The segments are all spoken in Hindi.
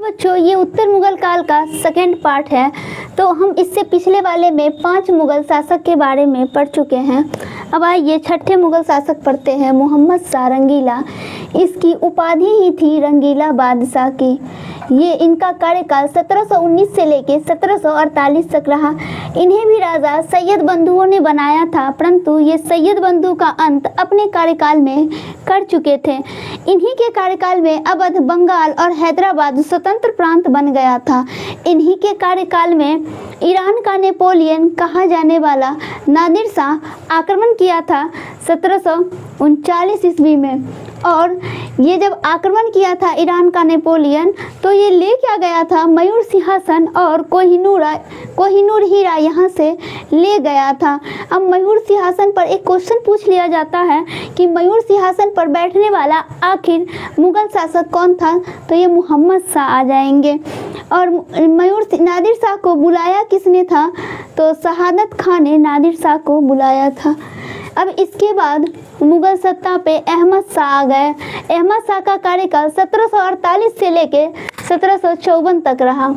बच्चों, ये उत्तर मुगल काल का सेकेंड पार्ट है। तो हम इससे पिछले वाले में 5 मुगल शासक के बारे में पढ़ चुके हैं। अब आइए छठे मुगल शासक पढ़ते हैं, मोहम्मद शाह रंगीला। इसकी उपाधि ही थी रंगीला बादशाह की। ये इनका कार्यकाल 1719 से लेकर 1748 तक रहा। इन्हें भी राजा सैयद बंधुओं ने बनाया था, परंतु ये सैयद बंधु का अंत अपने कार्यकाल में कर चुके थे। इन्हीं के कार्यकाल में अवध, बंगाल और हैदराबाद स्वतंत्र प्रांत बन गया था। इन्हीं के कार्यकाल में ईरान का नेपोलियन कहा जाने वाला नादिर शाह आक्रमण किया था 1739 ईस्वी में। और ये जब आक्रमण किया था ईरान का नेपोलियन, तो ये ले क्या गया था मयूर सिंहासन और कोहिनूर हीरा यहाँ से ले गया था। अब मयूर सिंहासन पर एक क्वेश्चन पूछ लिया जाता है कि मयूर सिंहासन पर बैठने वाला आखिर मुगल शासक कौन था, तो ये मोहम्मद शाह आ जाएंगे। और नादिर शाह को बुलाया किसने था, तो शहादत खान ने नादिर शाह को बुलाया था। अब इसके बाद मुगल सत्ता पे अहमद शाह आ गए। अहमद शाह का कार्यकाल 1748 से लेके 1754 तक रहा।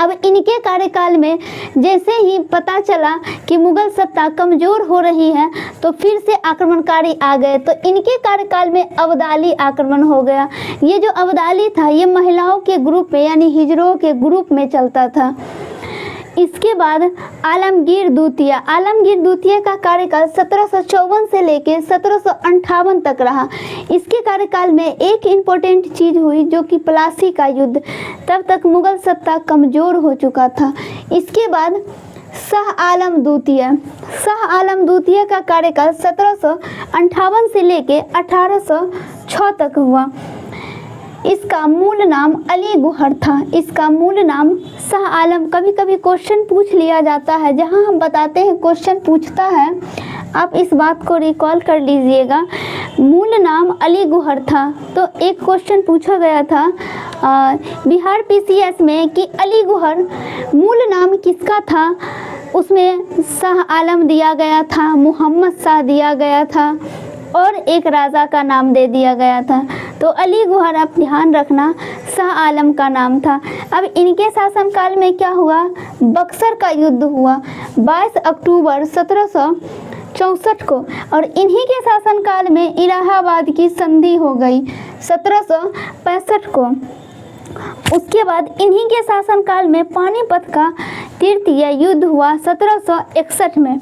अब इनके कार्यकाल में जैसे ही पता चला कि मुगल सत्ता कमज़ोर हो रही है, तो फिर से आक्रमणकारी आ गए। तो इनके कार्यकाल में अब्दाली आक्रमण हो गया। ये जो अब्दाली था, ये महिलाओं के ग्रुप में यानी हिजरों के ग्रुप में चलता था। इसके बाद आलमगीर द्वितीय का कार्यकाल 1754 से लेकर 1758 तक रहा। इसके कार्यकाल में एक इम्पोर्टेंट चीज़ हुई, जो कि प्लासी का युद्ध। तब तक मुगल सत्ता कमज़ोर हो चुका था। इसके बाद शाह आलम द्वितीय का कार्यकाल 1758 से लेकर 1806 तक हुआ। इसका मूल नाम अली गौहर था। इसका मूल नाम शाह आलम। कभी कभी क्वेश्चन पूछ लिया जाता है, जहां हम बताते हैं क्वेश्चन पूछता है, आप इस बात को रिकॉल कर लीजिएगा। मूल नाम अली गौहर था। तो एक क्वेश्चन पूछा गया था बिहार पीसीएस में कि अली गौहर मूल नाम किसका था। उसमें शाह आलम दिया गया था, मोहम्मद शाह दिया गया था और एक राजा का नाम दे दिया गया था। तो अली गौहर, आप ध्यान रखना, शाह आलम का नाम था। अब इनके शासनकाल में क्या हुआ, बक्सर का युद्ध हुआ 22 अक्टूबर 1764 को। और इन्हीं के शासनकाल में इलाहाबाद की संधि हो गई 1765 को। उसके बाद इन्हीं के शासनकाल में पानीपत का तृतीय युद्ध हुआ 1761 में।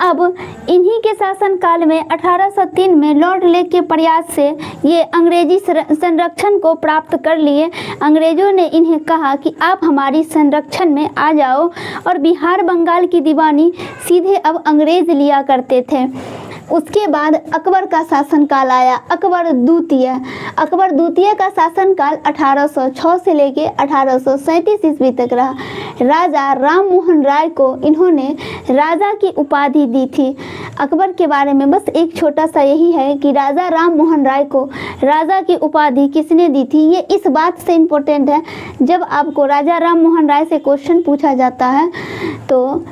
अब इन्हीं के शासनकाल में 1803 में लॉर्ड लेक के प्रयास से ये अंग्रेजी संरक्षण को प्राप्त कर लिए। अंग्रेजों ने इन्हें कहा कि आप हमारी संरक्षण में आ जाओ, और बिहार बंगाल की दीवानी सीधे अब अंग्रेज लिया करते थे। उसके बाद अकबर का शासनकाल आया। अकबर द्वितीय का शासनकाल 1806 से लेके 1837 ईस्वी तक रहा। राजा राम मोहन राय को इन्होंने राजा की उपाधि दी थी। अकबर के बारे में बस एक छोटा सा यही है कि राजा राम मोहन राय को राजा की उपाधि किसने दी थी। ये इस बात से इम्पोर्टेंट है, जब आपको राजा राम मोहन राय से क्वेश्चन पूछा जाता है तो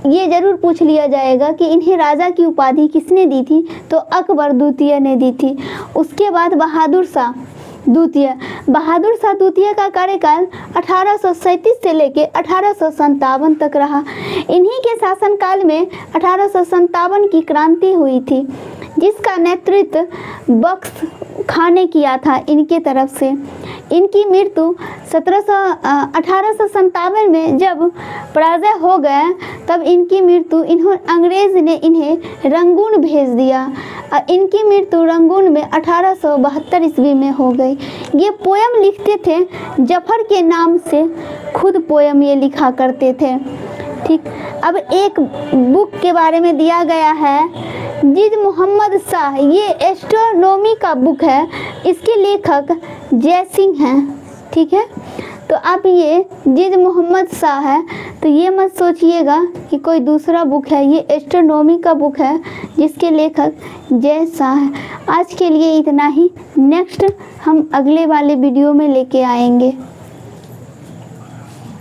ये जरूर पूछ लिया जाएगा कि इन्हें राजा की उपाधि किसने दी थी, तो अकबर द्वितीय ने दी थी। उसके बाद बहादुर शाह द्वितीय का कार्यकाल 1837 से लेकर 1857 तक रहा। इन्हीं के शासनकाल में 1857 की क्रांति हुई थी, जिसका नेतृत्व बख्श खां ने किया था इनके तरफ से। इनकी मृत्यु 1857 में जब पराजय हो गया, तब इनकी मृत्यु अंग्रेज ने इन्हें रंगून भेज दिया। इनकी मृत्यु रंगून में 1872 ईस्वी में हो गई। ये पोयम लिखते थे, जफर के नाम से खुद पोयम ये लिखा करते थे। ठीक, अब एक बुक के बारे में दिया गया है, जिद मोहम्मद शाह। ये एस्ट्रोनॉमी का बुक है। इसके लेखक जय सिंह हैं। ठीक है, तो आप ये जिद मोहम्मद शाह है, तो ये मत सोचिएगा कि कोई दूसरा बुक है। ये एस्ट्रोनॉमी का बुक है, जिसके लेखक जय शाह है। आज के लिए इतना ही। नेक्स्ट हम अगले वाले वीडियो में लेके आएंगे।